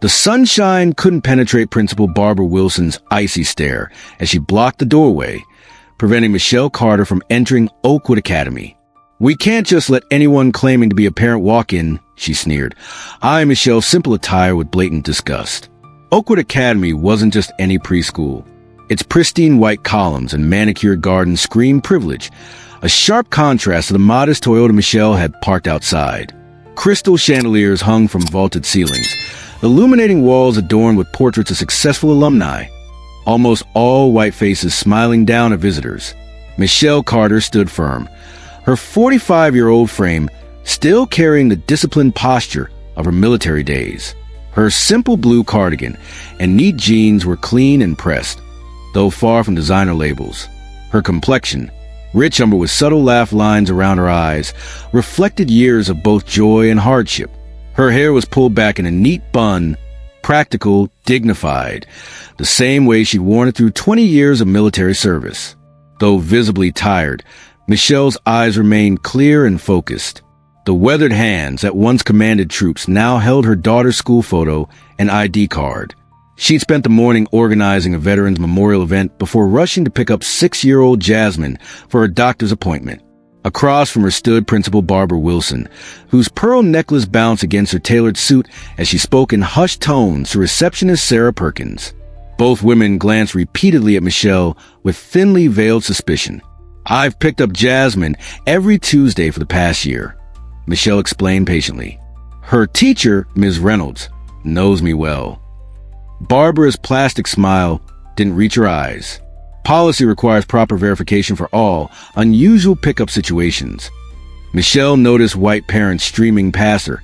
The sunshine couldn't penetrate Principal Barbara Wilson's icy stare as she blocked the doorway, preventing Michelle Carter from entering Oakwood Academy. "We can't just let anyone claiming to be a parent walk in," she sneered, eyeing Michelle's simple attire with blatant disgust. Oakwood Academy wasn't just any preschool. Its pristine white columns and manicured gardens screamed privilege, a sharp contrast to the modest Toyota Michelle had parked outside. Crystal chandeliers hung from vaulted ceilings, illuminating walls adorned with portraits of successful alumni, almost all white faces smiling down at visitors. Michelle Carter stood firm, her 45-year-old frame still carrying the disciplined posture of her military days. Her simple blue cardigan and neat jeans were clean and pressed, though far from designer labels. Her complexion, rich umber with subtle laugh lines around her eyes, reflected years of both joy and hardship. Her hair was pulled back in a neat bun, practical, dignified, the same way she'd worn it through 20 years of military service. Though visibly tired, Michelle's eyes remained clear and focused. The weathered hands that once commanded troops now held her daughter's school photo and ID card. She'd spent the morning organizing a veterans memorial event before rushing to pick up 6-year-old Jasmine for her doctor's appointment. Across from her stood Principal Barbara Wilson, whose pearl necklace bounced against her tailored suit as she spoke in hushed tones to receptionist Sarah Perkins. Both women glanced repeatedly at Michelle with thinly veiled suspicion. "I've picked up Jasmine every Tuesday for the past year," Michelle explained patiently. "Her teacher, Ms. Reynolds, knows me well." Barbara's plastic smile didn't reach her eyes. Policy requires proper verification for all unusual pickup situations. Michelle noticed white parents streaming past her,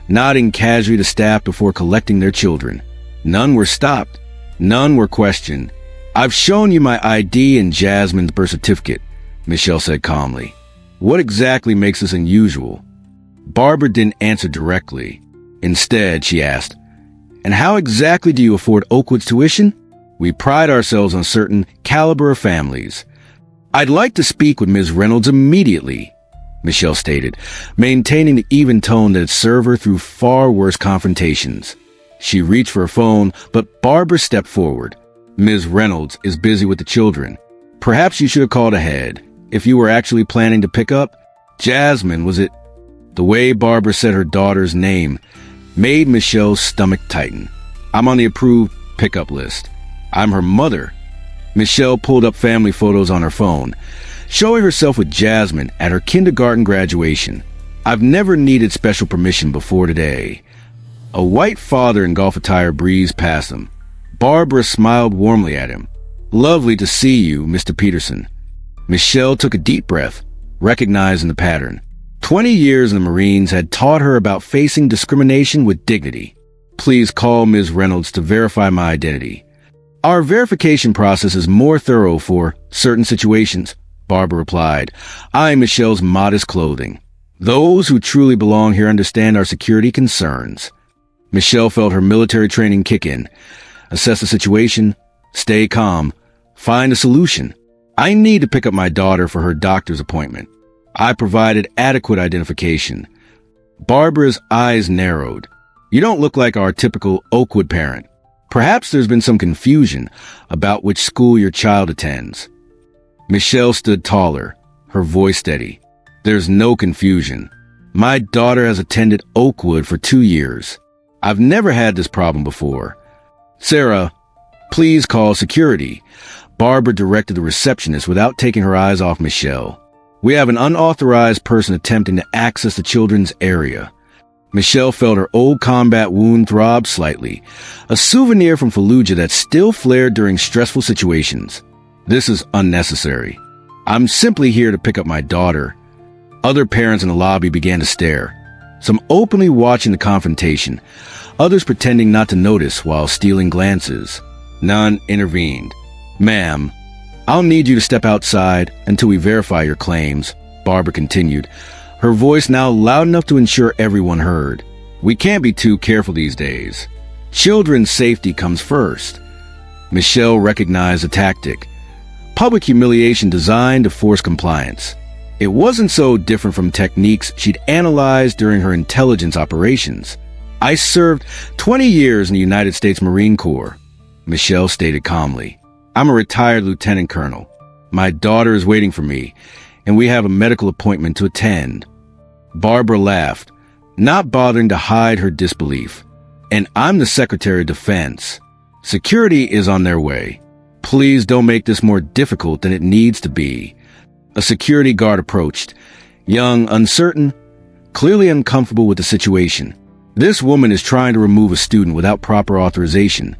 nodding casually to staff before collecting their children. None were stopped. None were questioned. "I've shown you my ID and Jasmine's birth certificate," Michelle said calmly. "What exactly makes this unusual?" Barbara didn't answer directly. Instead, she asked, "And how exactly do you afford Oakwood's tuition?" "We pride ourselves on certain caliber of families." "I'd like to speak with Ms. Reynolds immediately," Michelle stated, maintaining the even tone that had served her through far worse confrontations. She reached for her phone, but Barbara stepped forward. "Ms. Reynolds is busy with the children. Perhaps you should have called ahead. If you were actually planning to pick up Jasmine, was it?" The way Barbara said her daughter's name made Michelle's stomach tighten. "I'm on the approved pickup list. I'm her mother." Michelle pulled up family photos on her phone, showing herself with Jasmine at her kindergarten graduation. "I've never needed special permission before today." A white father in golf attire breezed past them. Barbara smiled warmly at him. "Lovely to see you, Mr. Peterson." Michelle took a deep breath, recognizing the pattern. 20 years in the Marines had taught her about facing discrimination with dignity. "Please call Ms. Reynolds to verify my identity." "Our verification process is more thorough for certain situations," Barbara replied, eyeing Michelle's modest clothing. "Those who truly belong here understand our security concerns." Michelle felt her military training kick in. Assess the situation, stay calm, find a solution. "I need to pick up my daughter for her doctor's appointment." I provided adequate identification. Barbara's eyes narrowed. "You don't look like our typical Oakwood parent. Perhaps there's been some confusion about which school your child attends." Michelle stood taller, her voice steady. "There's no confusion. My daughter has attended Oakwood for 2 years. I've never had this problem before." "Sarah, please call security," Barbara directed the receptionist without taking her eyes off Michelle. "We have an unauthorized person attempting to access the children's area." Michelle felt her old combat wound throb slightly, a souvenir from Fallujah that still flared during stressful situations. "This is unnecessary. I'm simply here to pick up my daughter." Other parents in the lobby began to stare, some openly watching the confrontation, others pretending not to notice while stealing glances. None intervened. "Ma'am, I'll need you to step outside until we verify your claims," Barbara continued, her voice now loud enough to ensure everyone heard. "We can't be too careful these days. Children's safety comes first." Michelle recognized the tactic. Public humiliation designed to force compliance. It wasn't so different from techniques she'd analyzed during her intelligence operations. I served 20 years in the United States Marine Corps, Michelle stated calmly. I'm a retired lieutenant colonel. My daughter is waiting for me, and we have a medical appointment to attend. Barbara laughed, not bothering to hide her disbelief. And I'm the Secretary of Defense. Security is on their way. Please don't make this more difficult than it needs to be. A security guard approached, young, uncertain, clearly uncomfortable with the situation. This woman is trying to remove a student without proper authorization.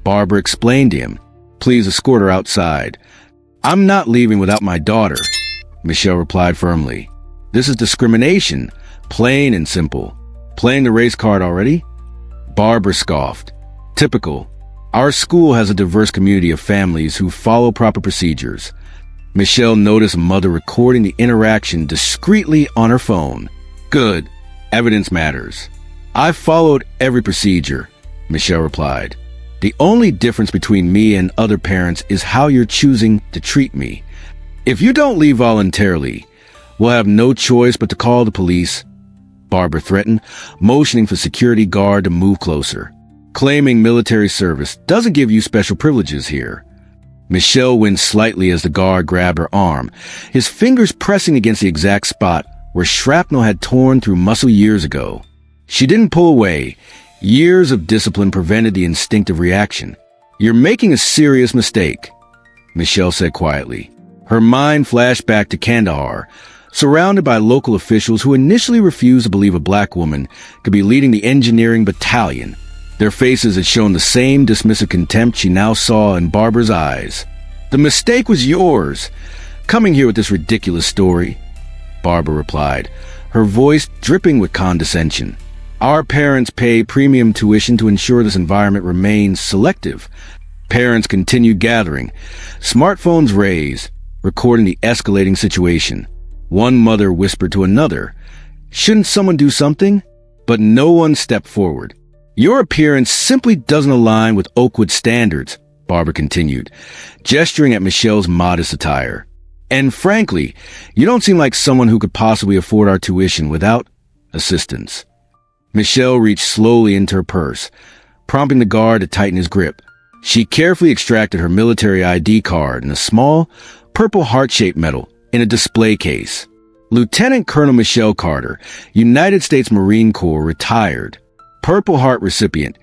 Barbara explained to him, please escort her outside. I'm not leaving without my daughter, Michelle replied firmly. This is discrimination, plain and simple. Playing the race card already? Barbara scoffed. Typical. Our school has a diverse community of families who follow proper procedures. Michelle noticed a mother recording the interaction discreetly on her phone. Good. Evidence matters. I followed every procedure, Michelle replied. The only difference between me and other parents is how you're choosing to treat me. If you don't leave voluntarily, we'll have no choice but to call the police, Barbara threatened, motioning for security guard to move closer. Claiming military service doesn't give you special privileges here. Michelle winced slightly as the guard grabbed her arm, his fingers pressing against the exact spot where shrapnel had torn through muscle years ago. She didn't pull away. Years of discipline prevented the instinctive reaction. You're making a serious mistake, Michelle said quietly. Her mind flashed back to Kandahar, surrounded by local officials who initially refused to believe a black woman could be leading the engineering battalion. Their faces had shown the same dismissive contempt she now saw in Barbara's eyes. The mistake was yours, coming here with this ridiculous story, Barbara replied, her voice dripping with condescension. Our parents pay premium tuition to ensure this environment remains selective. Parents continued gathering. Smartphones raised, recording the escalating situation. One mother whispered to another, shouldn't someone do something? But no one stepped forward. Your appearance simply doesn't align with Oakwood standards, Barbara continued, gesturing at Michelle's modest attire. And frankly, you don't seem like someone who could possibly afford our tuition without assistance. Michelle reached slowly into her purse, prompting the guard to tighten his grip. She carefully extracted her military ID card and a small, purple heart-shaped medal in a display case. Lieutenant Colonel Michelle Carter, United States Marine Corps, retired. Purple Heart recipient.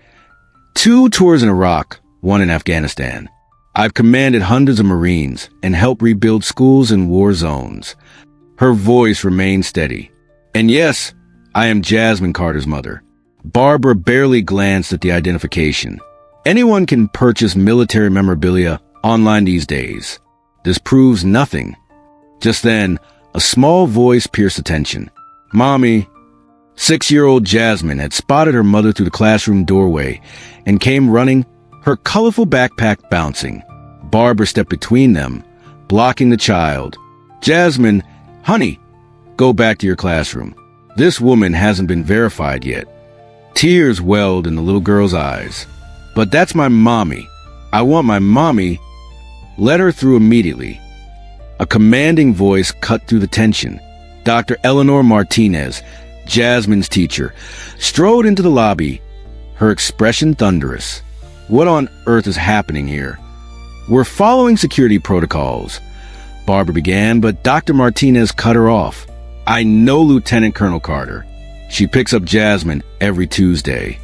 2 tours in Iraq, 1 in Afghanistan. I've commanded hundreds of Marines and helped rebuild schools in war zones. Her voice remained steady. And yes, I am Jasmine Carter's mother. Barbara barely glanced at the identification. Anyone can purchase military memorabilia online these days. This proves nothing. Just then, a small voice pierced attention. Mommy. 6-year-old Jasmine had spotted her mother through the classroom doorway and came running, her colorful backpack bouncing. Barbara stepped between them, blocking the child. Jasmine, honey, go back to your classroom. This woman hasn't been verified yet. Tears welled in the little girl's eyes. But that's my mommy. I want my mommy. Let her through immediately. A commanding voice cut through the tension. Dr. Eleanor Martinez, Jasmine's teacher, strode into the lobby, her expression thunderous. What on earth is happening here? We're following security protocols, Barbara began, but Dr. Martinez cut her off. I know Lieutenant Colonel Carter. She picks up Jasmine every Tuesday.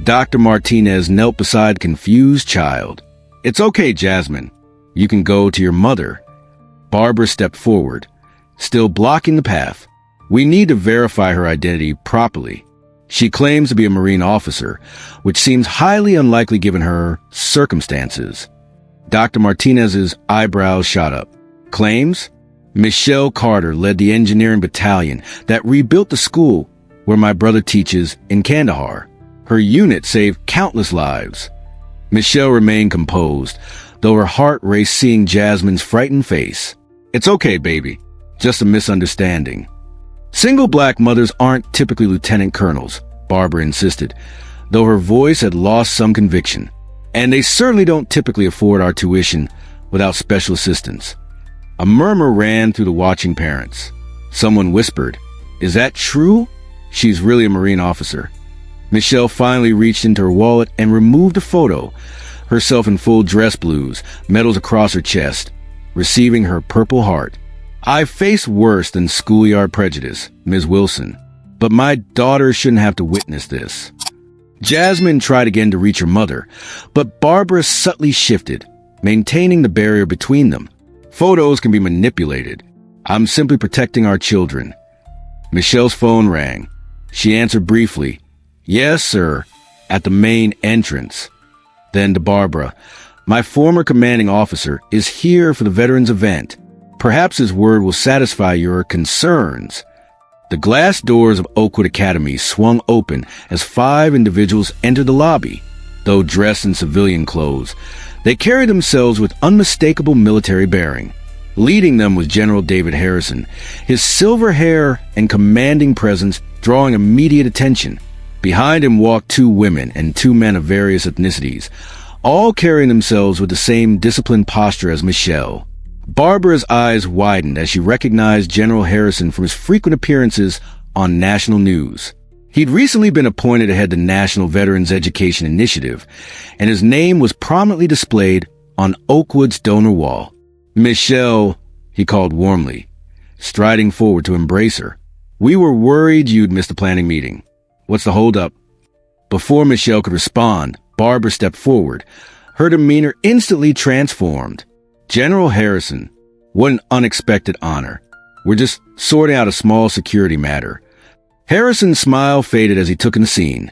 Dr. Martinez knelt beside the confused child. It's okay, Jasmine. You can go to your mother. Barbara stepped forward, still blocking the path. We need to verify her identity properly. She claims to be a Marine officer, which seems highly unlikely given her circumstances. Dr. Martinez's eyebrows shot up. Claims? Michelle Carter led the engineering battalion that rebuilt the school where my brother teaches in Kandahar. Her unit saved countless lives. Michelle remained composed, though her heart raced seeing Jasmine's frightened face. It's okay, baby. Just a misunderstanding. Single black mothers aren't typically lieutenant colonels, Barbara insisted, though her voice had lost some conviction. And they certainly don't typically afford our tuition without special assistance. A murmur ran through the watching parents. Someone whispered, "Is that true? She's really a Marine officer." Michelle finally reached into her wallet and removed a photo, herself in full dress blues, medals across her chest, receiving her Purple Heart. "I face worse than schoolyard prejudice, Ms. Wilson, but my daughter shouldn't have to witness this." Jasmine tried again to reach her mother, but Barbara subtly shifted, maintaining the barrier between them. "Photos can be manipulated. I'm simply protecting our children." Michelle's phone rang. She answered briefly, "Yes, sir," at the main entrance. Then to Barbara, "My former commanding officer is here for the veterans event. Perhaps his word will satisfy your concerns." The glass doors of Oakwood Academy swung open as 5 individuals entered the lobby. Though dressed in civilian clothes, they carried themselves with unmistakable military bearing. Leading them was General David Harrison, his silver hair and commanding presence drawing immediate attention. Behind him walked 2 women and 2 men of various ethnicities, all carrying themselves with the same disciplined posture as Michelle. Barbara's eyes widened as she recognized General Harrison from his frequent appearances on national news. He'd recently been appointed to head the National Veterans Education Initiative, and his name was prominently displayed on Oakwood's donor wall. "Michelle," he called warmly, striding forward to embrace her. "We were worried you'd missed the planning meeting. What's the holdup?" Before Michelle could respond, Barbara stepped forward, her demeanor instantly transformed. "General Harrison, what an unexpected honor. We're just sorting out a small security matter." Harrison's smile faded as he took in the scene.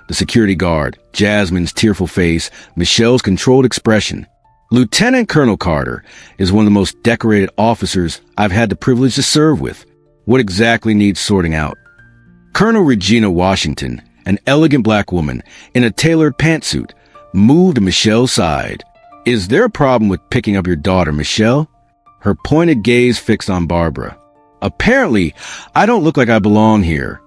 The security guard, Jasmine's tearful face, Michelle's controlled expression. "Lieutenant Colonel Carter is one of the most decorated officers I've had the privilege to serve with. What exactly needs sorting out?" Colonel Regina Washington, an elegant black woman in a tailored pantsuit, moved to Michelle's side. "Is there a problem with picking up your daughter, Michelle?" Her pointed gaze fixed on Barbara. "Apparently, I don't look like I belong here,"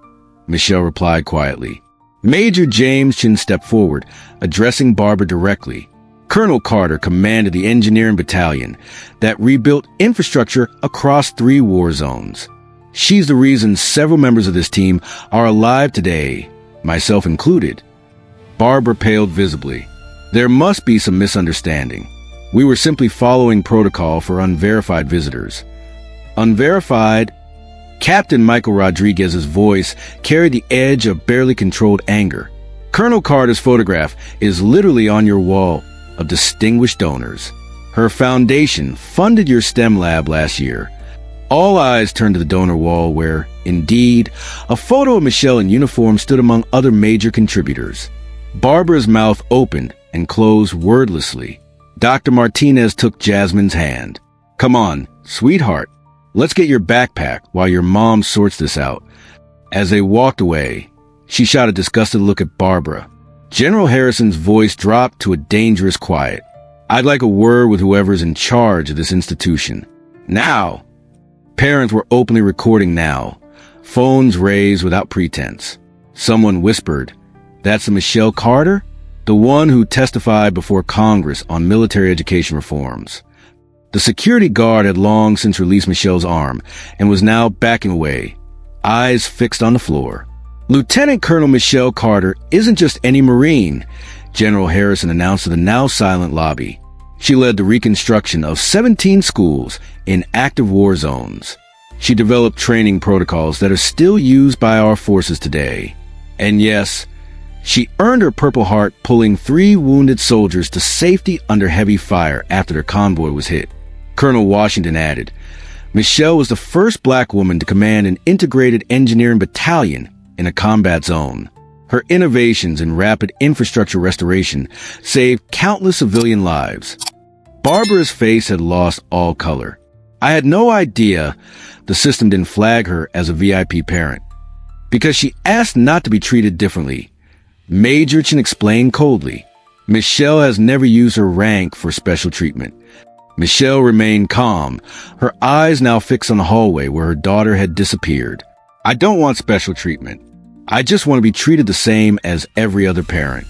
Michelle replied quietly. Major James Chin stepped forward, addressing Barbara directly. Colonel Carter commanded the engineering battalion that rebuilt infrastructure across 3 war zones. She's the reason several members of this team are alive today, myself included. Barbara paled visibly. "There must be some misunderstanding. We were simply following protocol for unverified visitors." "Unverified?" Captain Michael Rodriguez's voice carried the edge of barely controlled anger. "Colonel Carter's photograph is literally on your wall of distinguished donors. Her foundation funded your STEM lab last year." All eyes turned to the donor wall where, indeed, a photo of Michelle in uniform stood among other major contributors. Barbara's mouth opened and closed wordlessly. Dr. Martinez took Jasmine's hand. "Come on, sweetheart. Let's get your backpack while your mom sorts this out." As they walked away, she shot a disgusted look at Barbara. General Harrison's voice dropped to a dangerous quiet. "I'd like a word with whoever's in charge of this institution. Now!" Parents were openly recording now, phones raised without pretense. Someone whispered, "That's the Michelle Carter? The one who testified before Congress on military education reforms." The security guard had long since released Michelle's arm and was now backing away, eyes fixed on the floor. "Lieutenant Colonel Michelle Carter isn't just any Marine," General Harrison announced to the now silent lobby. She led the reconstruction of 17 schools in active war zones. She developed training protocols that are still used by our forces today. And yes, she earned her Purple Heart pulling 3 wounded soldiers to safety under heavy fire after their convoy was hit. Colonel Washington added, "Michelle was the first black woman to command an integrated engineering battalion in a combat zone. Her innovations in rapid infrastructure restoration saved countless civilian lives." Barbara's face had lost all color. "I had no idea the system didn't flag her as a VIP parent, because she asked not to be treated differently," Major Chin explained coldly. "Michelle has never used her rank for special treatment." Michelle remained calm, her eyes now fixed on the hallway where her daughter had disappeared. "I don't want special treatment. I just want to be treated the same as every other parent."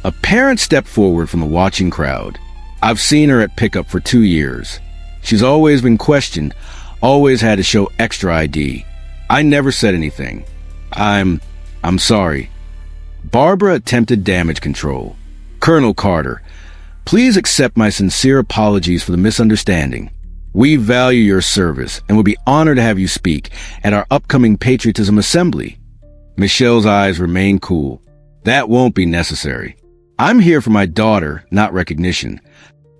A parent stepped forward from the watching crowd. "I've seen her at pickup for 2 years. She's always been questioned, always had to show extra ID. I never said anything. I'm sorry." Barbara attempted damage control. Colonel Carter, please accept my sincere apologies for the misunderstanding. We value your service and will be honored to have you speak at our upcoming Patriotism Assembly. Michelle's eyes remained cool. That won't be necessary. I'm here for my daughter, not recognition.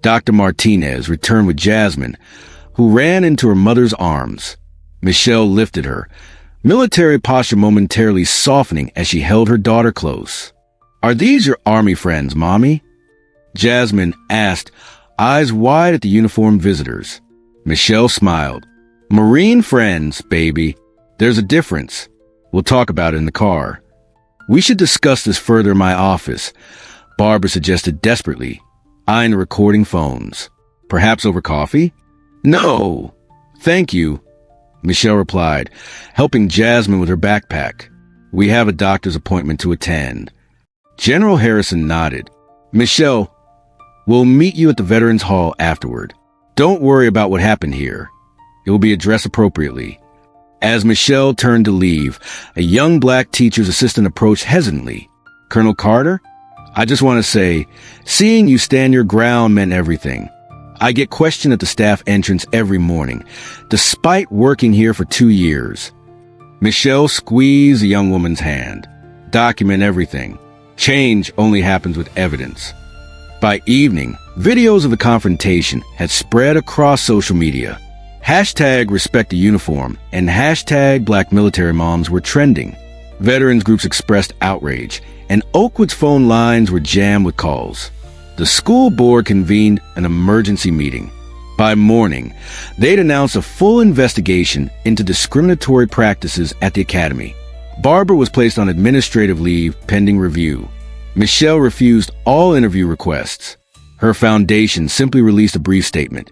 Dr. Martinez returned with Jasmine, who ran into her mother's arms. Michelle lifted her, military posture momentarily softening as she held her daughter close. Are these your army friends, Mommy? Jasmine asked, eyes wide at the uniformed visitors. Michelle smiled. Marine friends, baby. There's a difference. We'll talk about it in the car. We should discuss this further in my office, Barbara suggested desperately, eyeing the recording phones. Perhaps over coffee? No, thank you, Michelle replied, helping Jasmine with her backpack. We have a doctor's appointment to attend. General Harrison nodded. Michelle, we'll meet you at the Veterans Hall afterward. Don't worry about what happened here. It will be addressed appropriately. As Michelle turned to leave, a young black teacher's assistant approached hesitantly. Colonel Carter? I just want to say, seeing you stand your ground meant everything. I get questioned at the staff entrance every morning, despite working here for 2 years. Michelle squeezed the young woman's hand. Document everything. Change only happens with evidence. By evening, videos of the confrontation had spread across social media. Hashtag respect the uniform and hashtag black military moms were trending. Veterans groups expressed outrage, and Oakwood's phone lines were jammed with calls. The school board convened an emergency meeting. By morning, they'd announced a full investigation into discriminatory practices at the academy. Barbara was placed on administrative leave pending review. Michelle refused all interview requests. Her foundation simply released a brief statement.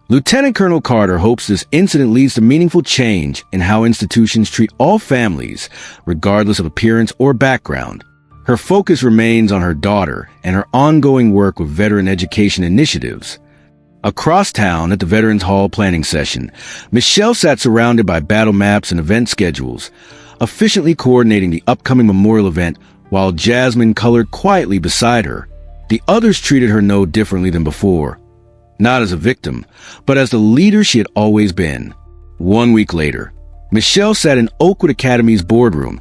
Lieutenant Colonel Carter hopes this incident leads to meaningful change in how institutions treat all families, regardless of appearance or background. Her focus remains on her daughter and her ongoing work with veteran education initiatives. Across town at the Veterans Hall planning session, Michelle sat surrounded by battle maps and event schedules, efficiently coordinating the upcoming memorial event while Jasmine colored quietly beside her. The others treated her no differently than before. Not as a victim, but as the leader she had always been. 1 week later, Michelle sat in Oakwood Academy's boardroom,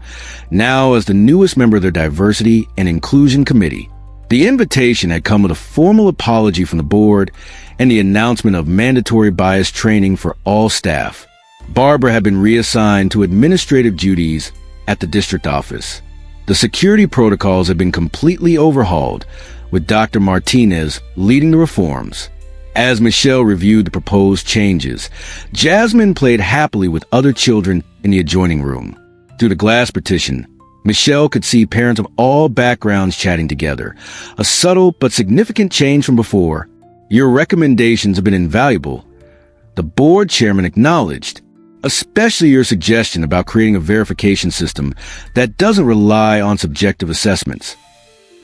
now as the newest member of their Diversity and Inclusion Committee. The invitation had come with a formal apology from the board and the announcement of mandatory bias training for all staff. Barbara had been reassigned to administrative duties at the district office. The security protocols had been completely overhauled, with Dr. Martinez leading the reforms. As Michelle reviewed the proposed changes, Jasmine played happily with other children in the adjoining room. Through the glass partition, Michelle could see parents of all backgrounds chatting together, a subtle but significant change from before. Your recommendations have been invaluable, the board chairman acknowledged, especially your suggestion about creating a verification system that doesn't rely on subjective assessments.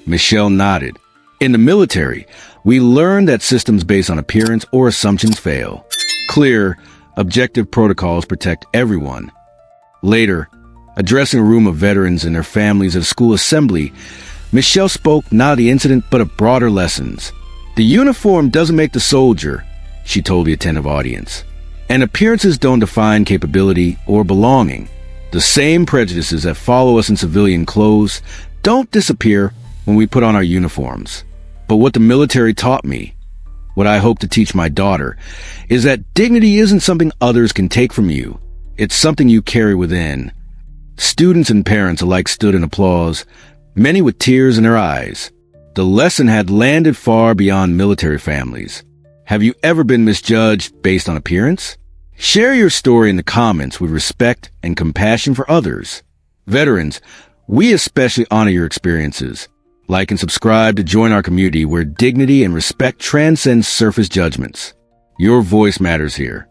Michelle nodded. In the military, we learned that systems based on appearance or assumptions fail. Clear, objective protocols protect everyone. Later, addressing a room of veterans and their families at a school assembly, Michelle spoke not of the incident but of broader lessons. The uniform doesn't make the soldier, she told the attentive audience. And appearances don't define capability or belonging. The same prejudices that follow us in civilian clothes don't disappear when we put on our uniforms. But what the military taught me, what I hope to teach my daughter, is that dignity isn't something others can take from you. It's something you carry within. Students and parents alike stood in applause, many with tears in their eyes. The lesson had landed far beyond military families. Have you ever been misjudged based on appearance? Share your story in the comments with respect and compassion for others. Veterans, we especially honor your experiences. Like and subscribe to join our community where dignity and respect transcend surface judgments. Your voice matters here.